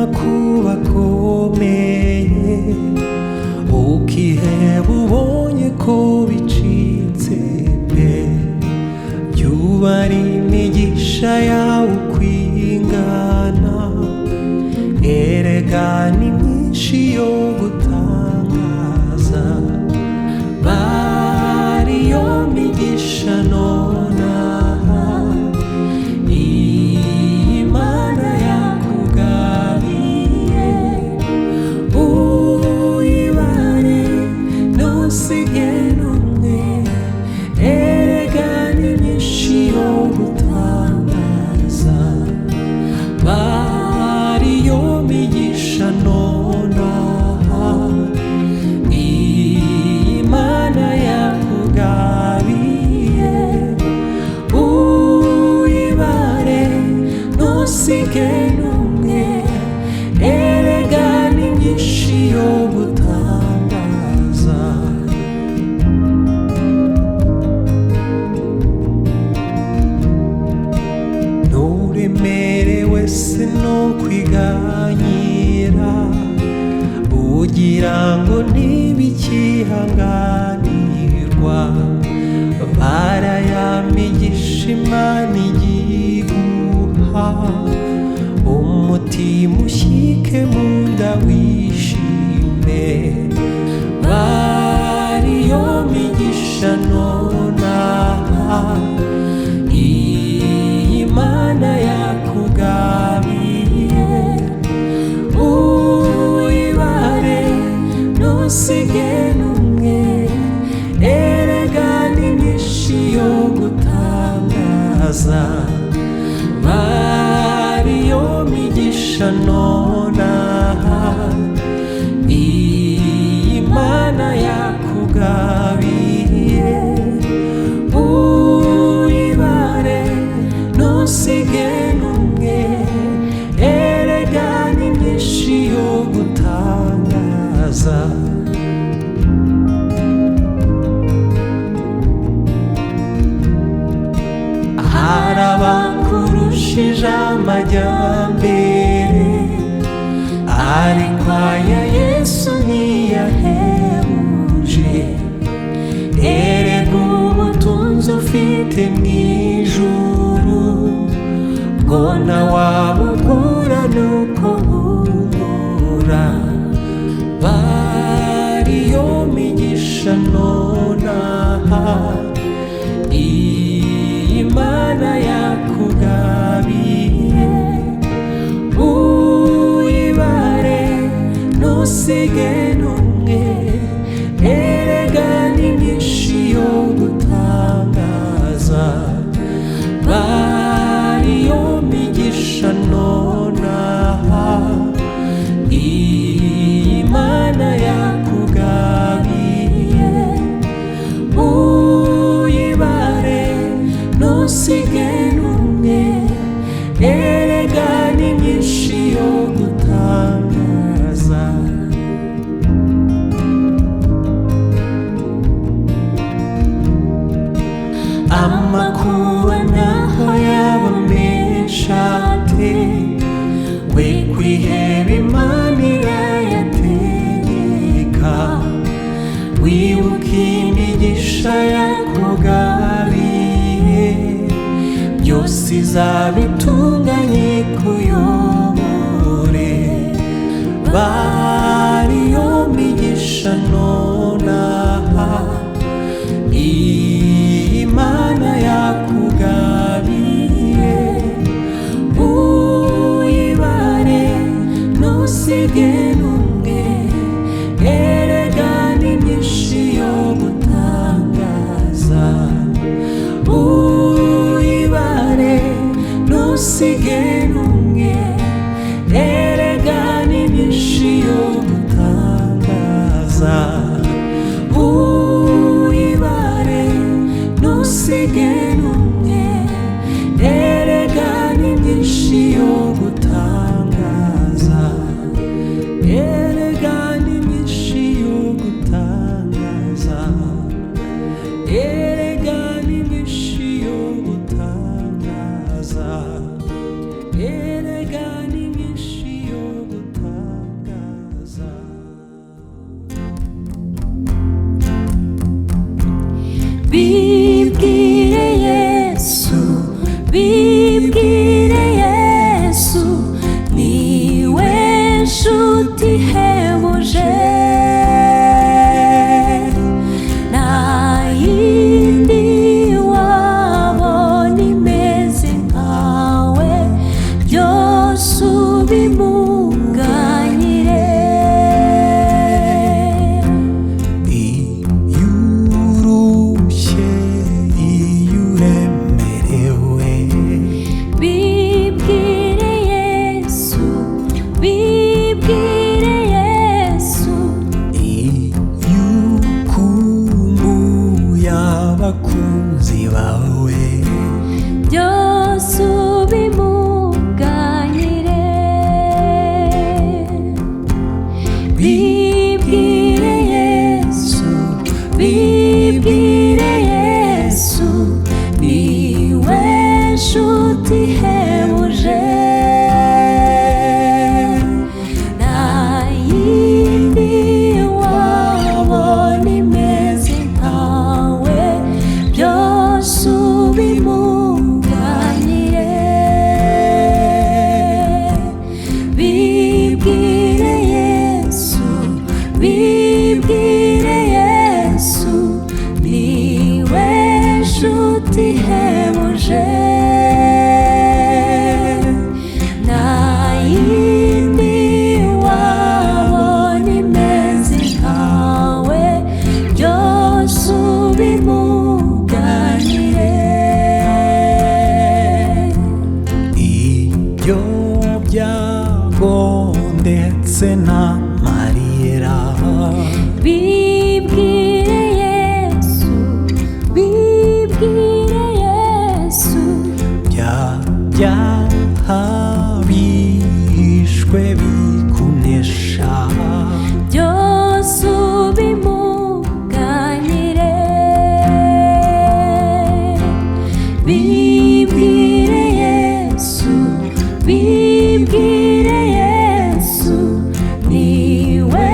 n'amakuba akomeye, ukiheba ubonye ko bicitse pe, yuba ari imigisha yawe ukwingana, erega ni myinshi yo gutangaza, bari yo migisha nonaha Imana yakugabiye, uyibare ntusige n'umwe, erega ni myinshi yo gutangaza, bari yo migisha nonaha Imana yakugabiye, uyibare ntusige n'umwe, erega ni myinshi yo gutangaza. Nturemerewe se no kwiganyira, ugira ngo ntibikihanganirwa, barayamigisha Imana igiguha, umutima ushyike mu nda wishime, bari yo migisha nonaha Imana yakugabiye, uyibare ntusige n'umwe, erega ni myinshi yo gutangaza, bari yo migisha nonaha Imana yakugabiye, uyibare ntusige n'umwe, erega ni myinshi yo gutangaza. Hari abakurushije amajyambere, ariko aya Yesu ntiyahebuje, erega ubutunzi ufite mu ijuru bwo ntawabugura nuko bungura, bari yo migisha nonaha Imana yakugabiye, uyibare ntusige n'umwe, erega ni myinshi yo gutangaza, bari yo migisha nonaha Imana yakugabiye, uyibare ntusige n'umwe, erega ni myinshi yo gutangaza. Amakuba naho yaba menshi ate, we kwiheba Imana irayategeka, wibuka imigisha yakugabiye, byose izabitunganye ikuyobore, bari yo migisha nonaha Imana yakugabiye, uyibare ntusige n'umwe, erega ni myinshi yo gutangaza, uyibare ntusige n'umwe, erega ni myinshi yo gutangaza, uyibare ntusige n'umwe, erega ni myinshi yo gutangaza, erega ni myinshi yo gutangaza, erega ni myinshi yo gutangaza, erega ni myinshi yo gutangaza. ibyago ndetse n'amarira. Bibwire Yesu, bibwire Yesu, bya byaha bihishwe bikunesha, byose ubimuganire. Bibwire Yesu, bibwire Yesu, niwe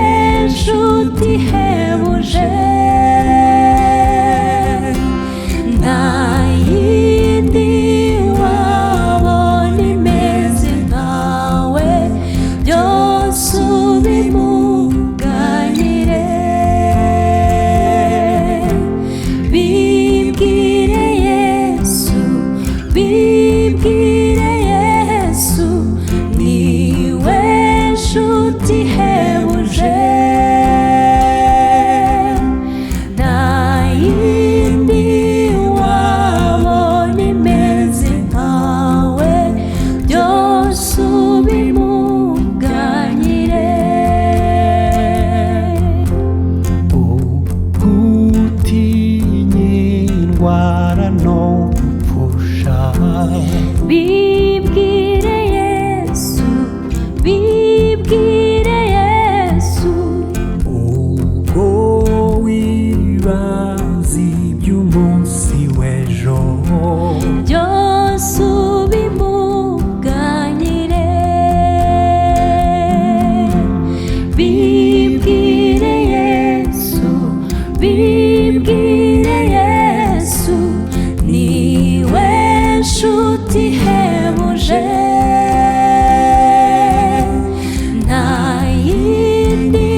nshuti ihebuje. Nta yindi wabona imeze nkawe, byose ubimuganire. Bibwire Yesu, bibwire Yesu, niwe nshuti ihebuje. Nta yindi wabona imeze nkawe, byose ubimuganire. ugutinye indwara no gupfusha, Bibwire Yesu, bibwire Yesu, ubwo wibaza iby'umunsi w'ejo, byose ubimuganire. Bibwire Yesu, bibwire Yesu, niwe nshuti ihebuje. Nta yindi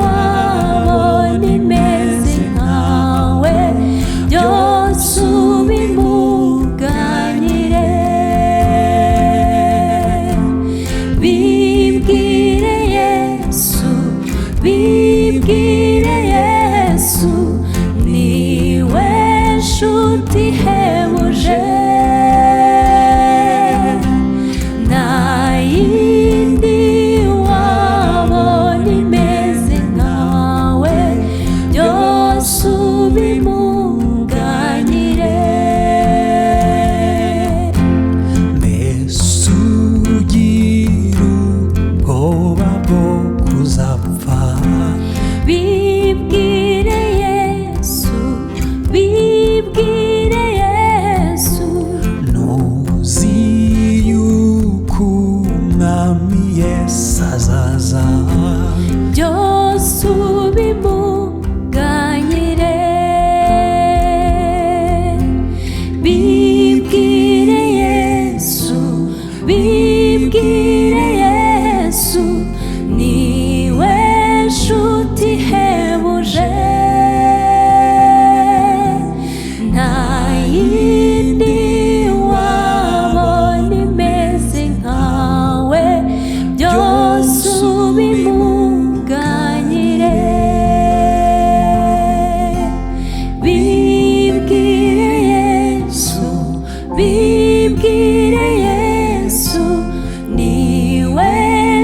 wabona imeze nkawe, byose ubimuganire. Bibwire Yesu, bibwire Yesu, niwe nshuti ihebuje. Nta yindi wabona imeze nkawe, byose ubimuganire. mbese ugira ubwoba bwo kuzapfa, Bibwire Yesu, bibwire Yesu, ntuzi yuko umwami Yesu azaza, byose ubimuganire. Bibwire Yesu, bibwire Yesu, niwe nshuti ihebuje. Nta yindi wabona imeze nkawe, byose ubimuganire. Bibwire Yesu, bibwire Yesu, niwe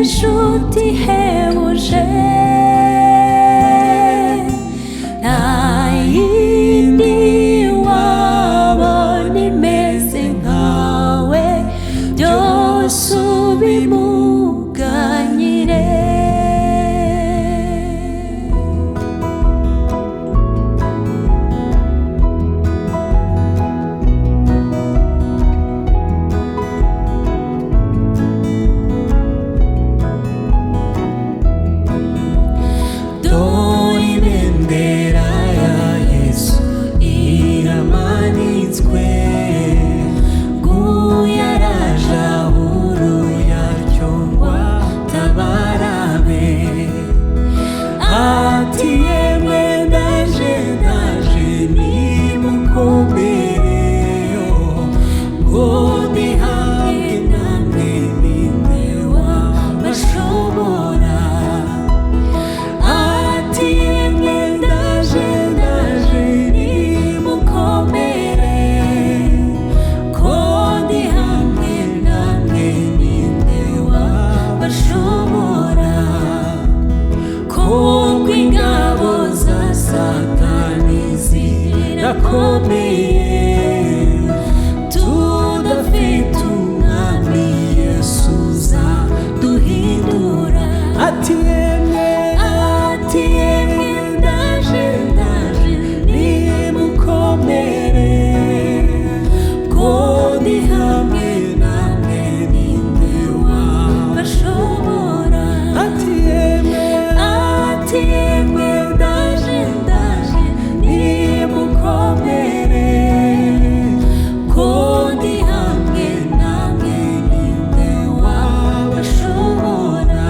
nshuti ihebuje. Nta yindi wabona imeze nkawe, byose ubimuganire. dore ibendera ya Yesu iramanitswe, nguyu araje aho uruyacyongwa ati yemwe ndaje nimukomere ko ndi hamwe namwe ninde wabashobora ati yemwe ndaje nimukomere ko ndi hamwe namwe ninde wabashobora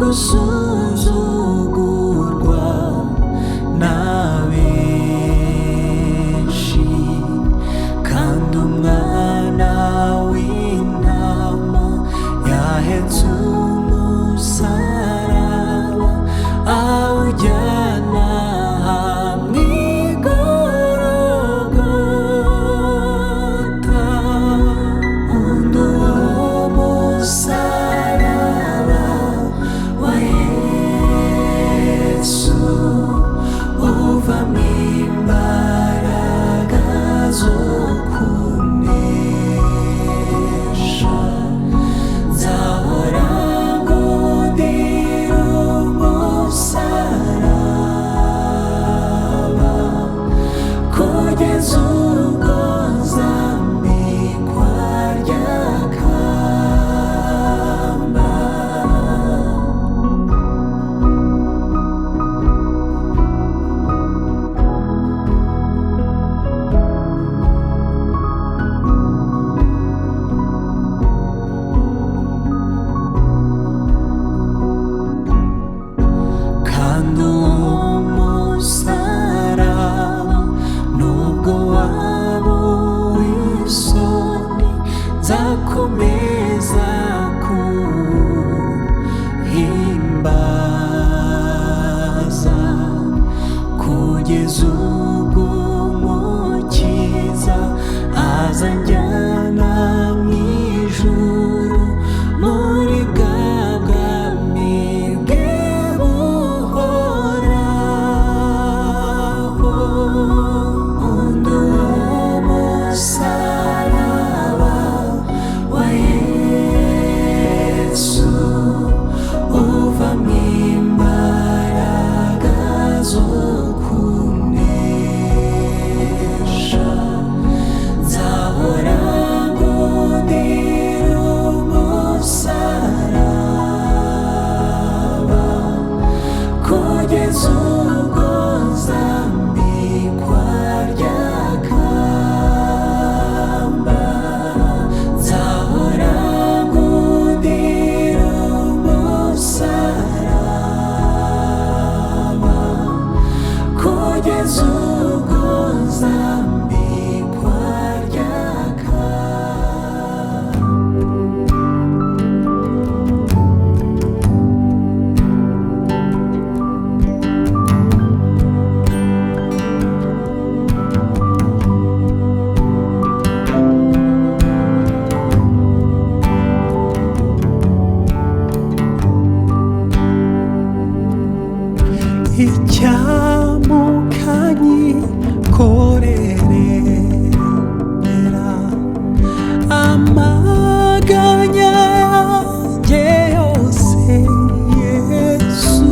gusuzugurwa na benshi, kandi umwana w'intama yahetse umusaraba awujyana hamwe igorogota. Undi uwo musaraba wa Yesu uvamo imbaraga zo kunesha. Nzahora ngundira umusaraba kugeza ubwo nzambikwa rya kamba. Kandi uwo musaraba nubwo waba uw'isoni, nzakomeza kuhimbaza kugeza ubwo Umukiza azanjyana mu ijuru, muri bwa bwami bwe buhoraho. Undi uwo musaraba wa Yesu uvamo imbaraga zo kunesha. Nzahora ngundira umusaraba kugeza ubwo nzambikwa rya kamba. Nzahora ngundira umusaraba kugeza ubwo nzambikwa rya kamba. Icyamukanyikorerera amaganya yanjye yose, Yesu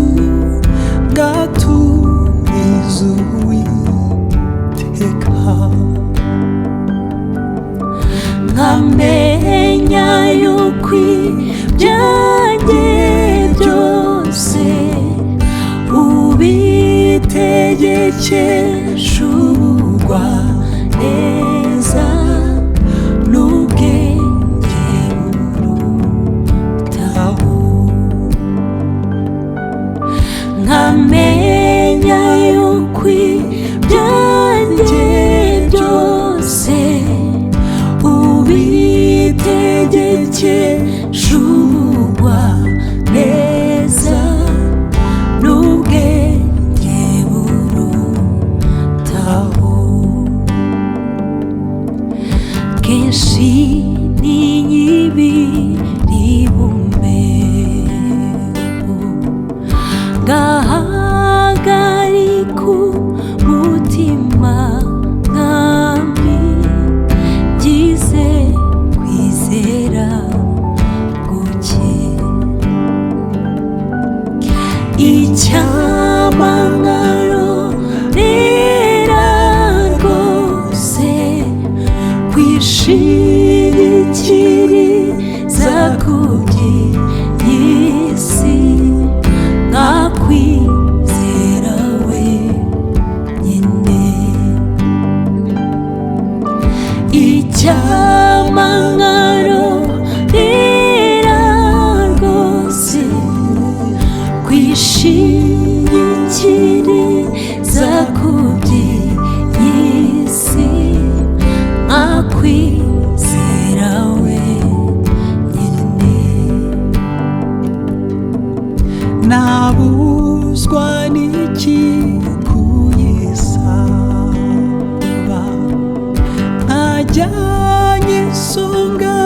ngaturiza Uwiteka. Nkamenya yuko ibyanjye byose ubitegekeshurwa neza n'ubwenge burutaho. Nkamenya yuko ibyanjye byose ubitegekeshurwa neza n'ubwenge burutaho. Kenshi ninyibiribumbeho, ngahagarika umutima nkambi ngize kwizera guke. Icyamangaro rera rwose kwishingikiriza ku by'isi, nkakwizera wenyine. Icyamangaro rera rwose kwishingikiriza ku by'isi akwizera wenyine. nabuzwa n'iki kuyisaba ajyanye isonga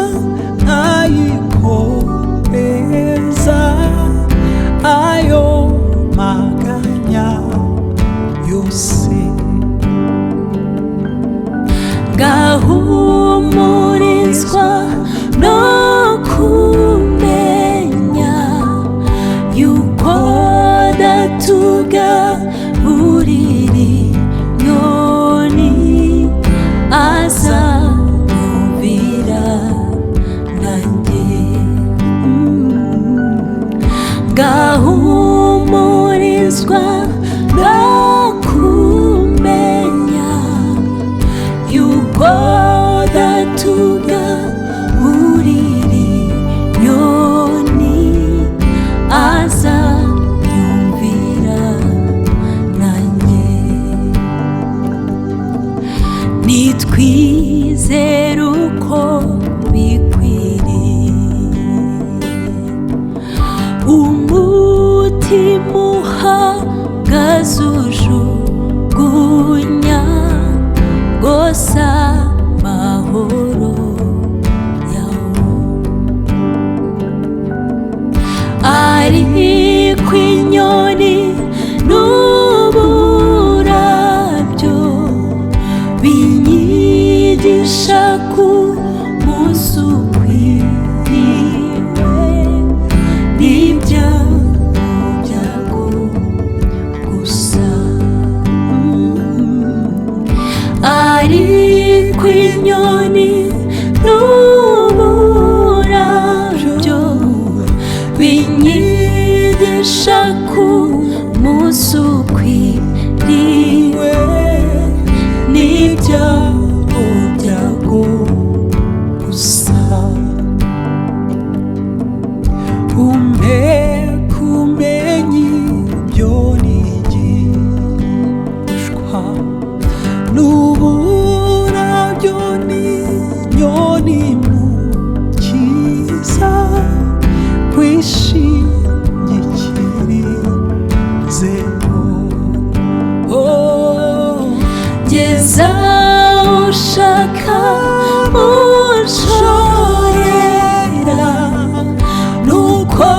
ayikomeza ayo maganya yose. ngahumurizwa no kumenya yuko datugaburira inyoni azanyumvira nanjye. ngahumurizwa no kumenya yuko datugaburira inyoni azanyumvira nanjye. nitwizere uko bikwiriye umutima uhagaze ujugunya rwose amahoro yawe. ariko inyoni n'uburabyo binyigisha ku munsi ukwiriwe n'ibyago gusa. ariko inyoni n'uburabyo binyigisha ku munsi ukwiriwe n'ibyago gusa. umpe kumenya ibyo nigishwa n'uburabyo n'inyoni mukiza kwishingikirizeho. ngeza ushaka unshorera nuko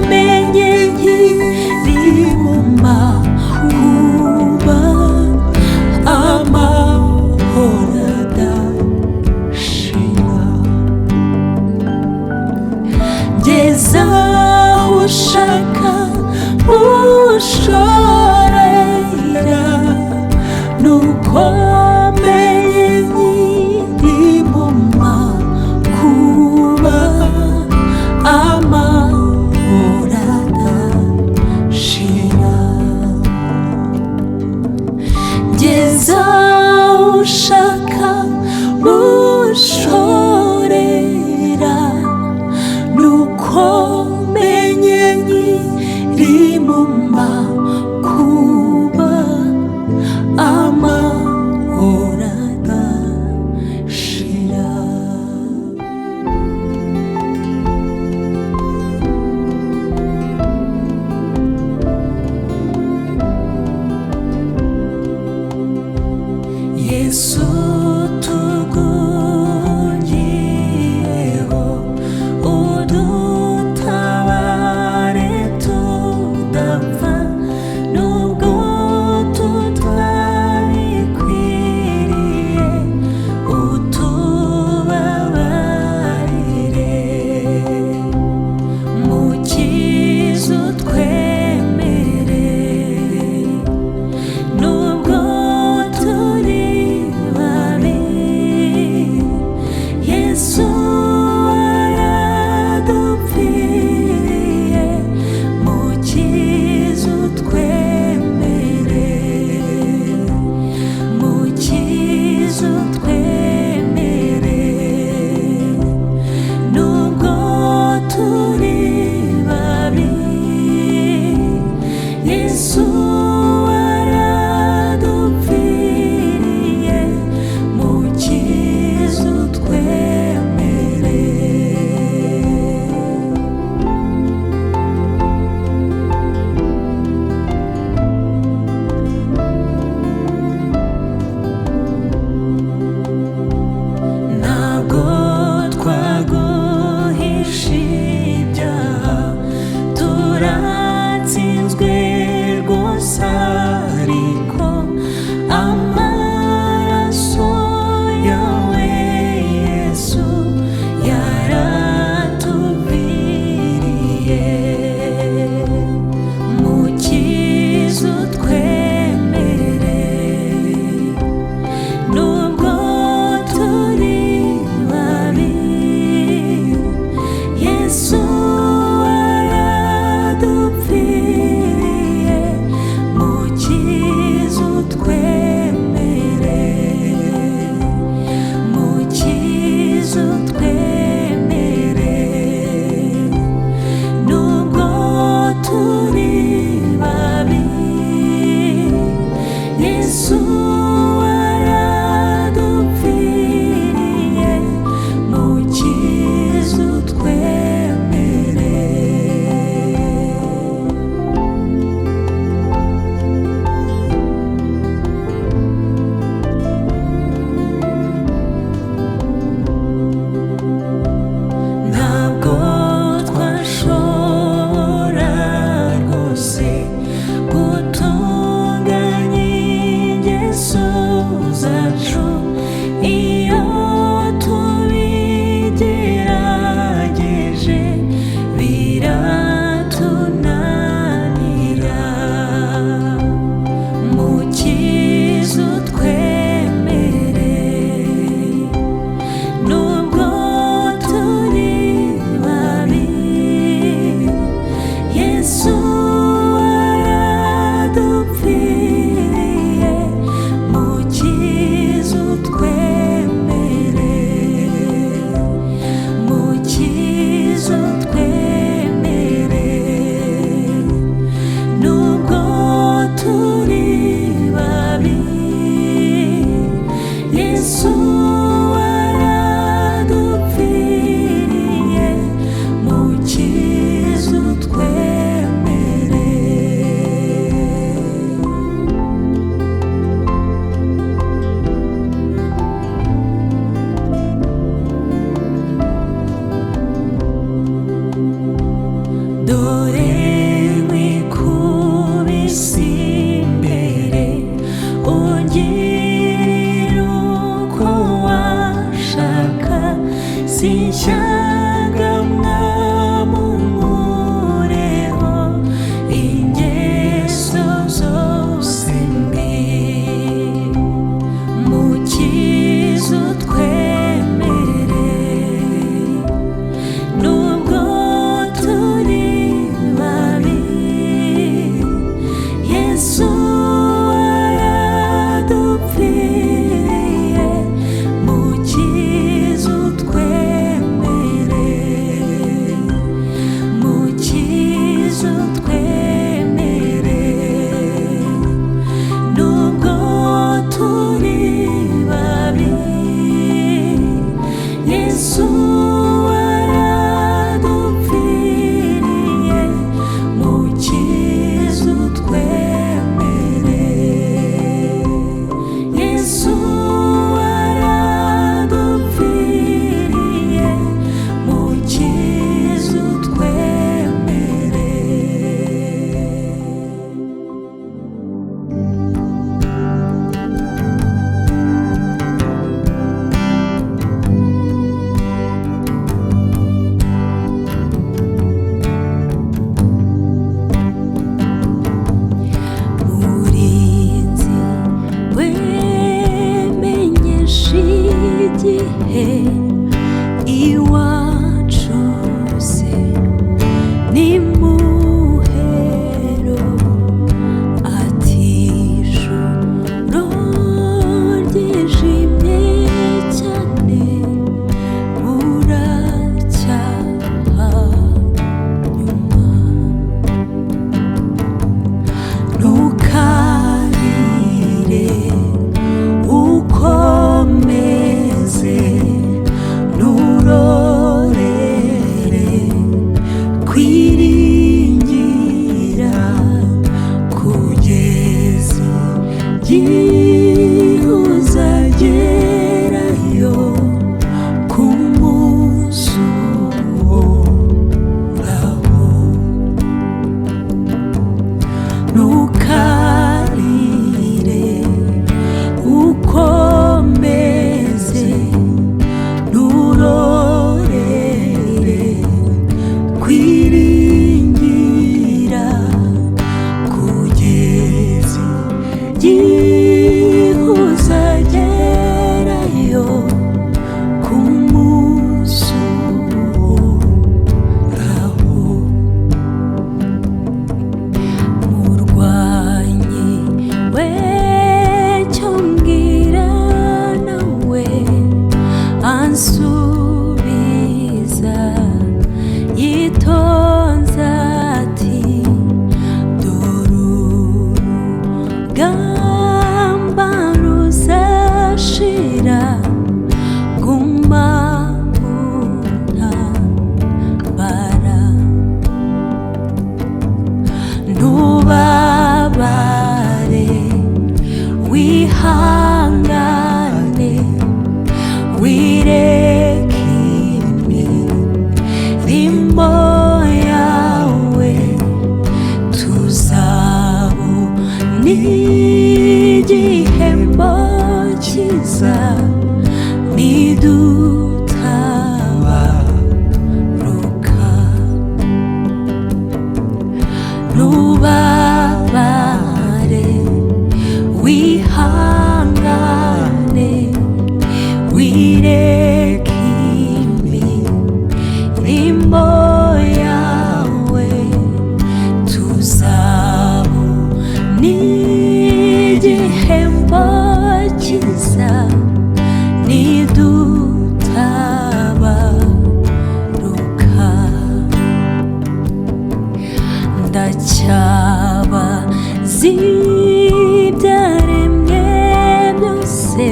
menye nkiri mu makuba amahoro adashira. ngeza ushaka unshorera nuko menye nkiri mu makuba amahoro adashira. ngeza ushaka unshorera nuko menye nkiri mu makuba amahoro adashira. yesu tugugiyeho udutabare tudapfa dore wikubise imbere ungirira uko washaka sinshaka mwamumureho ingeso zose mbi mukiza utwemere nubwo turi babi Yesu waradupfiriye mukiza utwemere mukiza utwemere nubwo turi babi Yesu waradupfiriye mukiza utwemere Yesu waradupfiriye mukiza utwemere murinzi wemenyesha igihe iwacu se nimuhero ati ijoro ryijimye cyane buracyaha nyuma ntukarire ukomeze nurorere kwiringira kugeza igihe uzagerayo ku munsi uhoraho ntukarire ukomeze nurorere kwiringira kugeza igihe uzagerayo ku munsi uhoraho murwanyi wecyo mbwira nawe ansubiza yitonze ati dore urugamba ruzashira guma untabara ntubabare wihangane wireke imirimo yawe tuzabona igihembo cyiza nidutabaruka ntubabare wihangane wireke imirimo yawe tuzabona igihembo cyiza nidutabaruka ndacyabazi ibyaremwe byose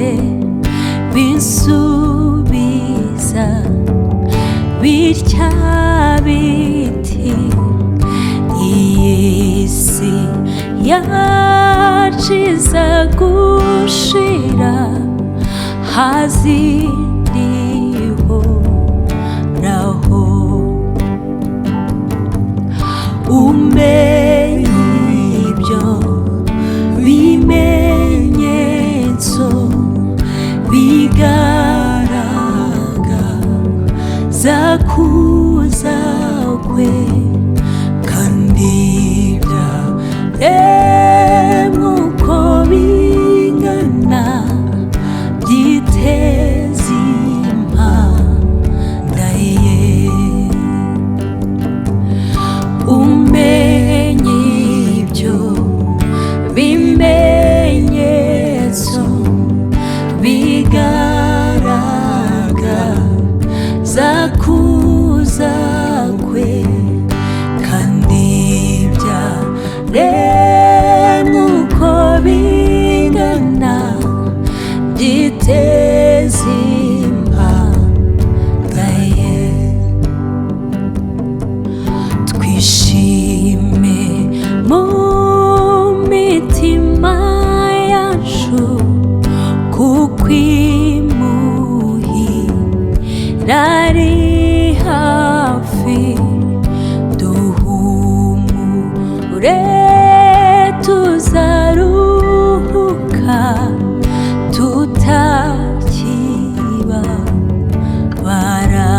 bisubiza bitya biti iyi si yaciza gushira haziriho raho umenye ibyo bimenyetso bigaragaza kuza kwe, kandi byaremwe uko bingana byiteza impanda ye. Umenye ibyo bimenyetso bigaragaza kuza kwe, kandi byaremwe uko bingana byiteza impanda ye. Twishime mu mitima yacu kuko imuhira ari hafi, duhumure tuzaruhuka tutakibabara.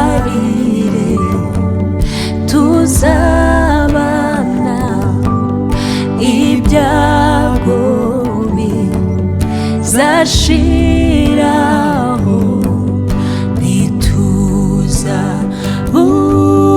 Ntukarire tuzabana, ibyago bizashiraho, ntituzabura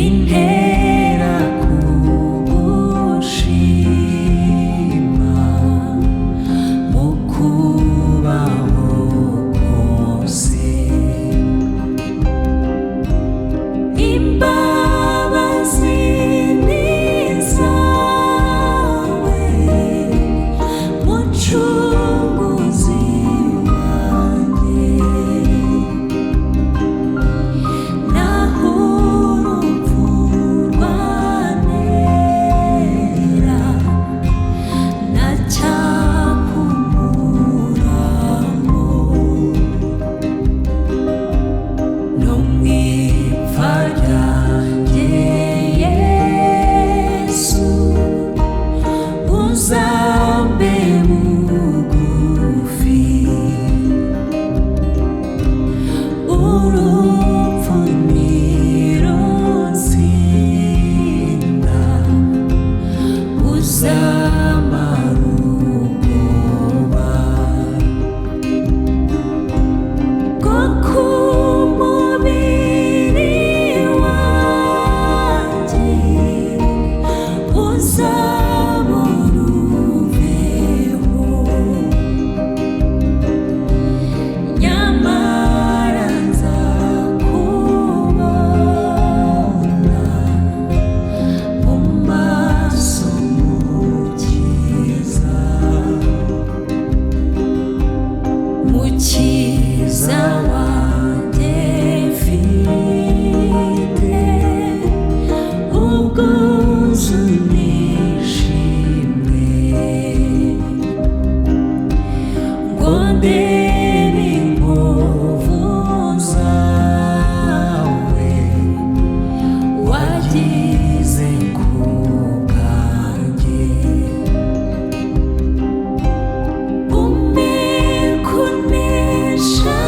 bintera kugushima mu kubaho kose. Imbabazi ni izawe mucunguzi wanjye, naho urupfu rwantera ntacyakumuramo, no mu ipfa ryanjye Yesu uzambe bugufi. Urupfu ntirutsinda, uzamara ubwoba bwo ku mubiri wanjye, uzabura uveho, nyamara nzakubona mu maso mukiza. Mukiza wanjye mfite ubwuzu n'ishimwe, ngo ndebe inkovu zawe wagize ku bwanjye. Umpe kunesha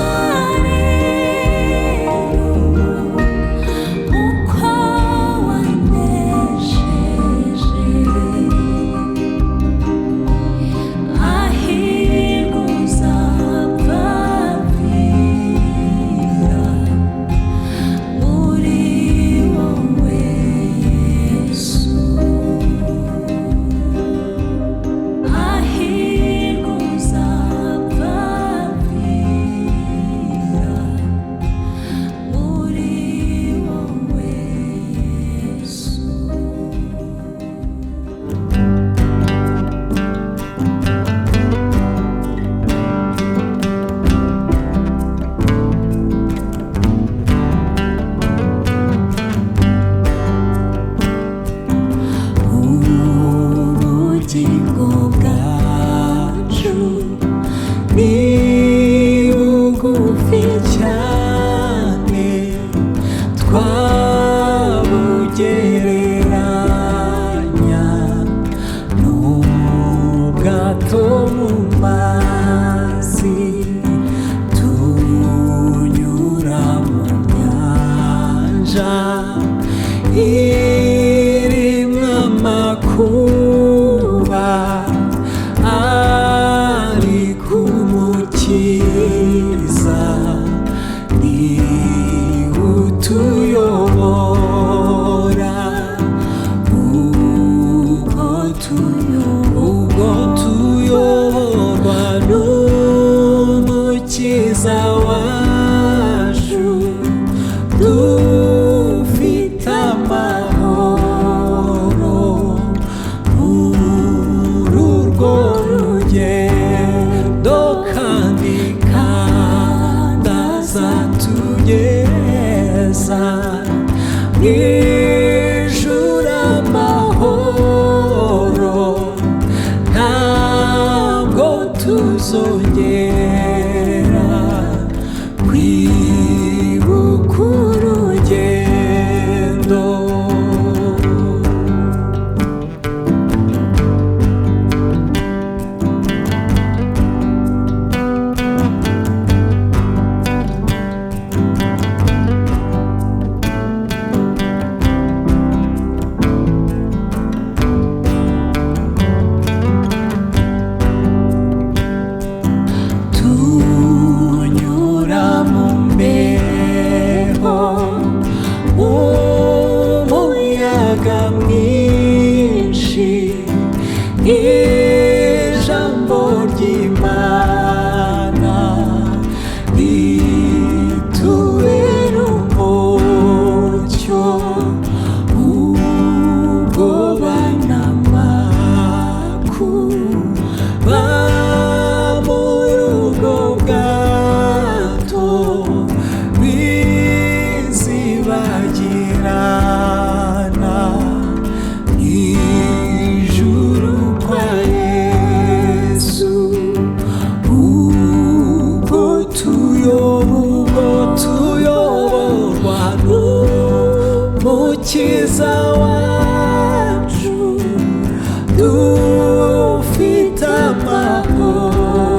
rero uko wanesheje, hahirwa uzapfapfira muri wowe Yesu, hahirwa uzapfapfira muri wowe Yesu. Ubugingo bwacu ni bugufi cyane, twabugereranya n'ubwato mu mazi, tunyura mu nyanja irimwo amakuba, ariko umukiza niwe utuyobora, ubwo tuyoborwa n'umukiza wacu, dufite amahoro muri urwo rugendo, kandi azatugeza mu ijuru amahoro, ntabwo tuzongera kwibuka urugendo. mwinshi ijambo ry'Imana ritubera umucyo ubwoba n'amakuba mu rugo bwato bizibagirana ijuru kwa Yesu ubwo tuyoborwa n'umukiza wacu dufite amahoro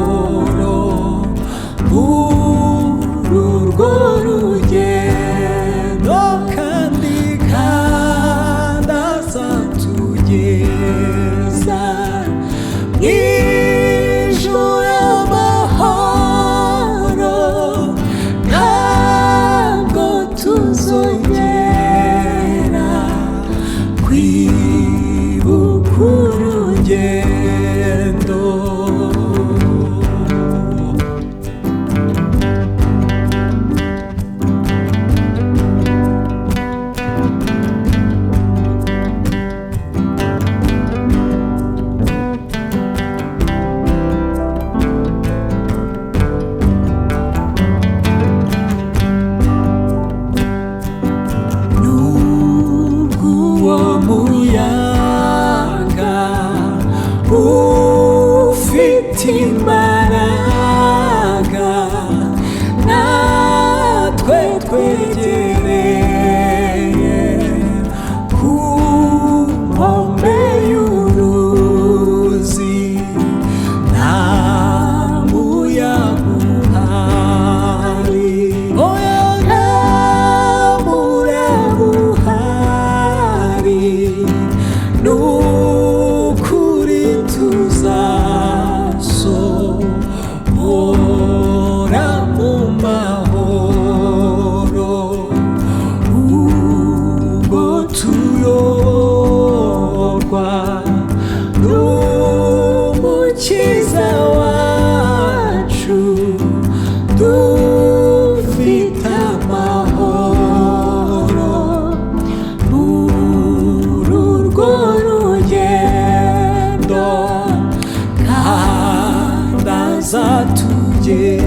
muri urwo rugendo kandi azatugeza mw'ijuru amahoro ntabwo tuzongera kwibuka urugendo. Nubwo uwo muyaga ufite imbaraga natwe twegereye ku nkombe y'uruzi nta muyaga uhari, oya nta muyaga uhari, n'ukuri tuzasohora mu mahoro ubwo tuyoborwa n'umukiza wacu dufite amahoro muri urwo rugendo kandi azatugeza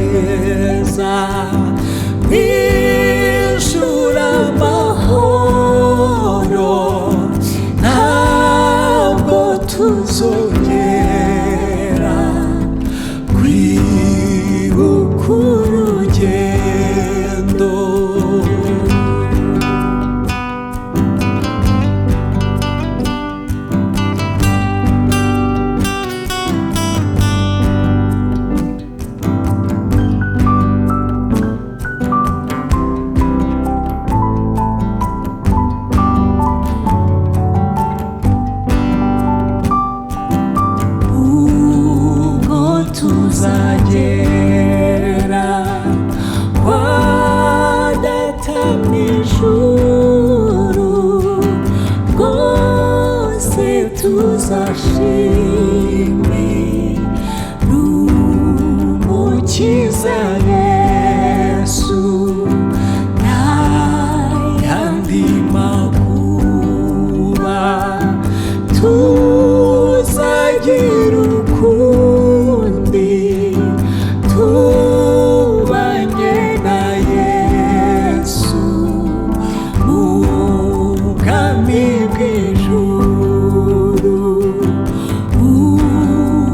mw'ijuru amahoro ntabwo tuzongera kwibuka urugendo. Ubwo tuzagera kwa Data mw'ijuru rwose tuzashimira umukiza Yesu nta yandi makuba tuzagira ukundi tubanye na Yesu mu bwami bw'ijuru ubwo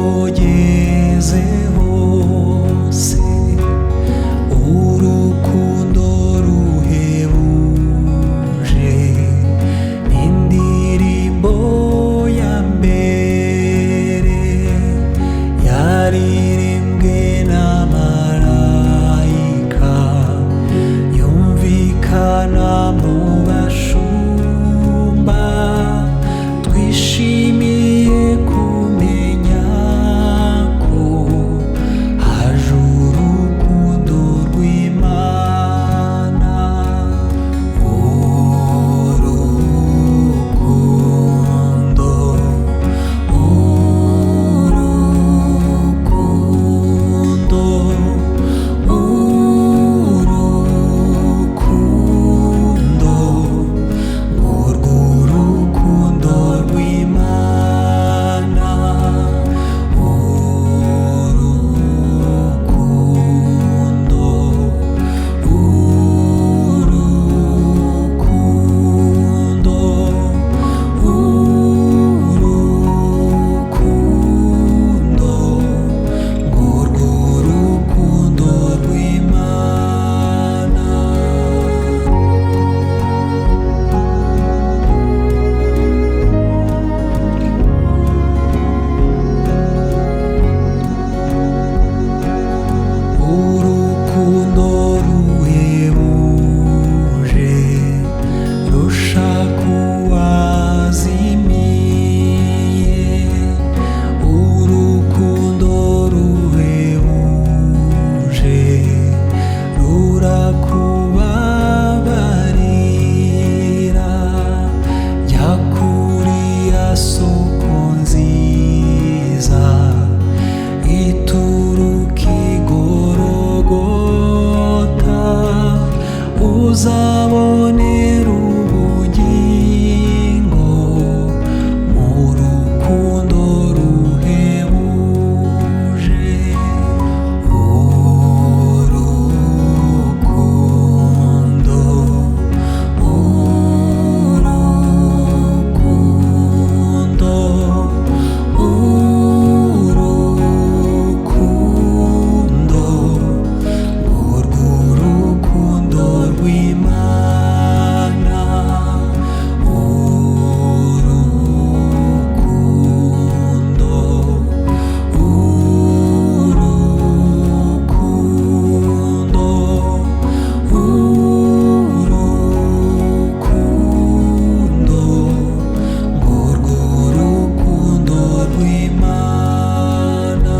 rugeze hose, urukundo ruhebuje, indirimbo ya mbere yaririmbwe n'amarayika, yumvikana mu bashumba. Twishimiye kumenya ko haje urukundo rw'Imana, urukundo, urukundo, urukundo, urwo urukundo rw'Imana, urukundo, urukundo, urukundo, urwo urukundo rw'Imana. Urukundo ruhebuje rushaka uwazimiye, urukundo ruhebuje rurakubabarira, jya kuri ya soko nziza ituruka igorogota, uzabonera ubugingo mu rukundo ruhebuje, urukundo, urukundo, urukundo, urwo urukundo rw'Imana, urukundo, urukundo, urukundo, urwo urukundo rw'Imana.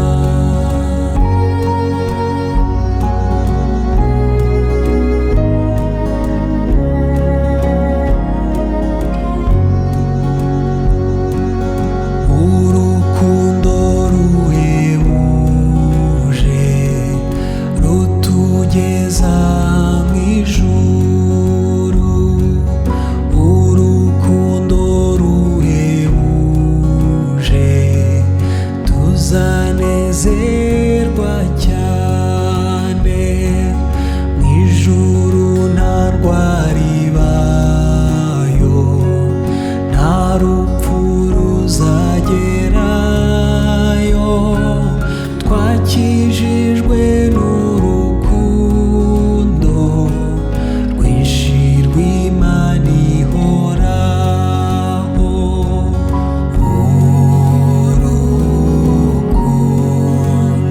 Urukundo ruhebuje rutugeza mu ijuru, urukundo ruhebuje tuzanezerwa cyane, mu ijuru nta ndwara ibayo, nta rupfu ruzagerayo, twakijijwe n'urukundo rwinshi rw'Imana ihoraho, urukundo,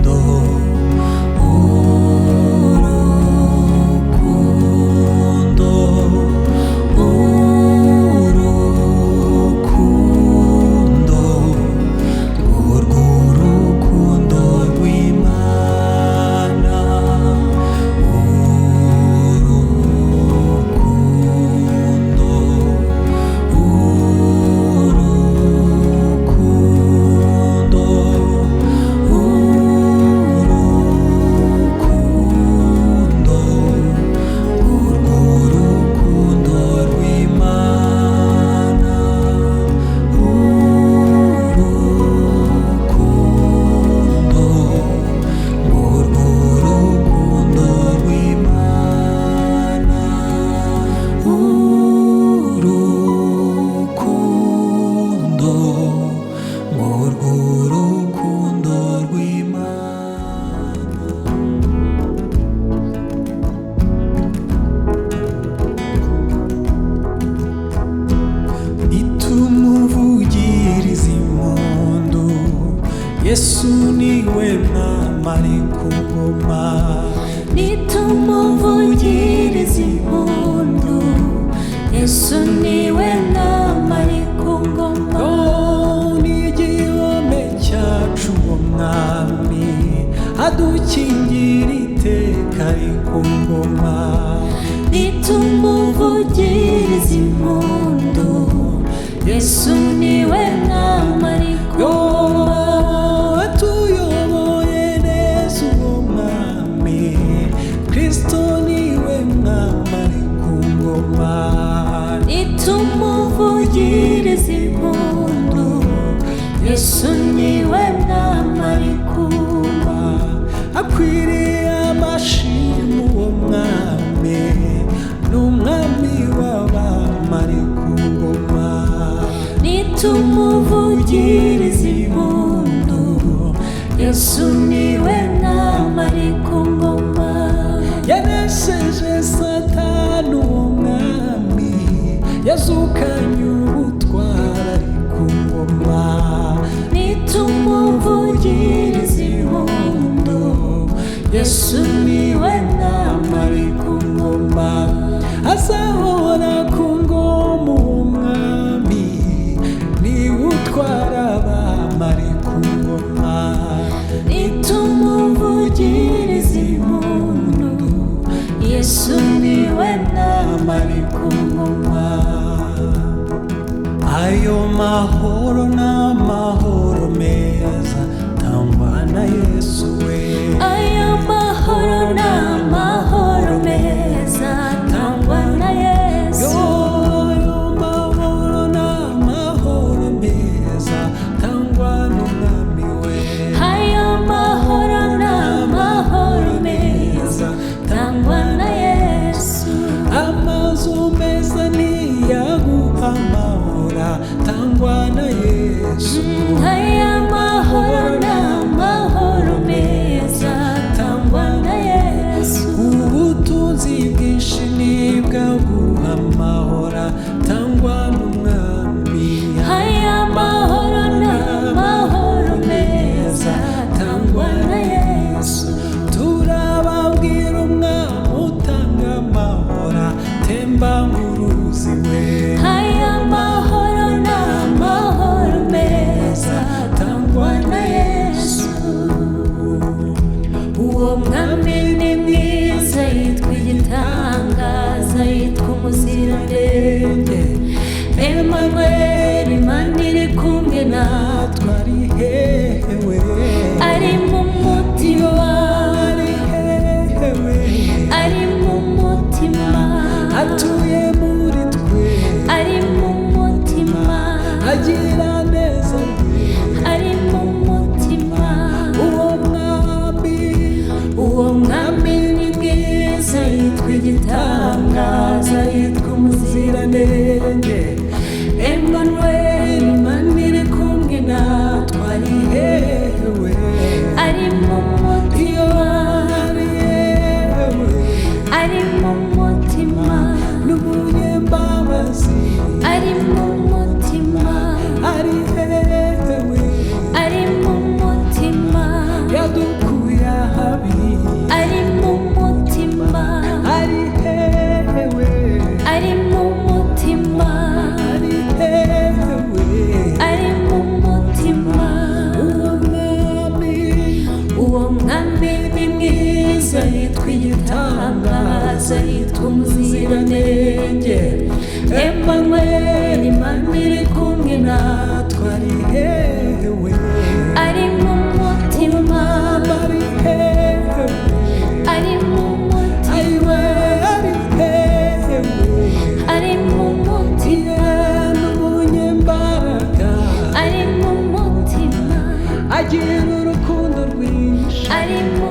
Yesu niwe mwami ari ku ngoma nitumuvugirize impundu Yesu niwe mwami ari ku ngoma n'igihome cyacu uwo mwami adukingira iteka ari ku ngoma nitumuvugirize impundu Yesu niwe mwami ari ku ngoma tuyoboye neza uwo mwami Kristo niwe mwami ari ku ngoma nitumuvugirize impundu Yesu niwe mwami ari ku ngoma akwiriye amashimwe uwo mwami n'umwami w'abami ari ku ngoma nitumuvugirize impundu Yesu niwe mwami ari ku ngoma yanesheje Satani uwo mwami yazukanye ubutware ari ku ngoma nitumuvugirize impundu Yesu niwe mwami ari ku ngoma azahora ku ngoma uwo mwami niwe utwara abami ari ku ngoma nitumuvugirize impundu Yesu niwe mwami ari ku ngoma ayo mahoro n'amahoro meza tangwa na Yesu we ayo mahoro n'amahoro meza tangwa na Yesu ayo mahoro n'amahoro meza tangwa n'umwami we ayo mahoro n'amahoro meza tangwa na Yesu amazu meza niyaguha amahoro tangwa na Yesu aya mahoro n'amahoro meza tangwa na Yesu ubutunzi bwinshi nibwaguha amahoro tangwa n'umwami aya mahoro n'amahoro meza tangwa na Yesu turababwira umwami utanga amahoro temba nk'uruzi we aya mahoro n'amahoro meza tangwa na Yesu uwo mwami ni mwiza yitwa igitangaza yitwa umuziranenge Emmanuel Imana iri kumwe natwe ari hehe ari mu mutima ari hehe ari mu mutima atuye muri twe ari mu mutima agira neza ari mu mutima uwo mwami ni bwiza yitwa igitangaza yitwa umuziranenge Emmanuel Imana iri kumwe natwe ari hehe ari mu mutima ari mu mutima n'umunyembabazi ari mu mutima ari hehe ari mu mutima yadukuye ahabi ari mu mutima ari hehe ari mu mutima ari hehe ari mu mutima uwo mwami ni mwiza yitwa igitangaza yitwa umuziranenge Emmanuel Imana iri kumwe natwe ari hehe ari mu mutima ari hehe ari mu mutima ari hehe ari mu mutima n'umunyembaraga ari mu mutima agira urukundo rwinshi ari mu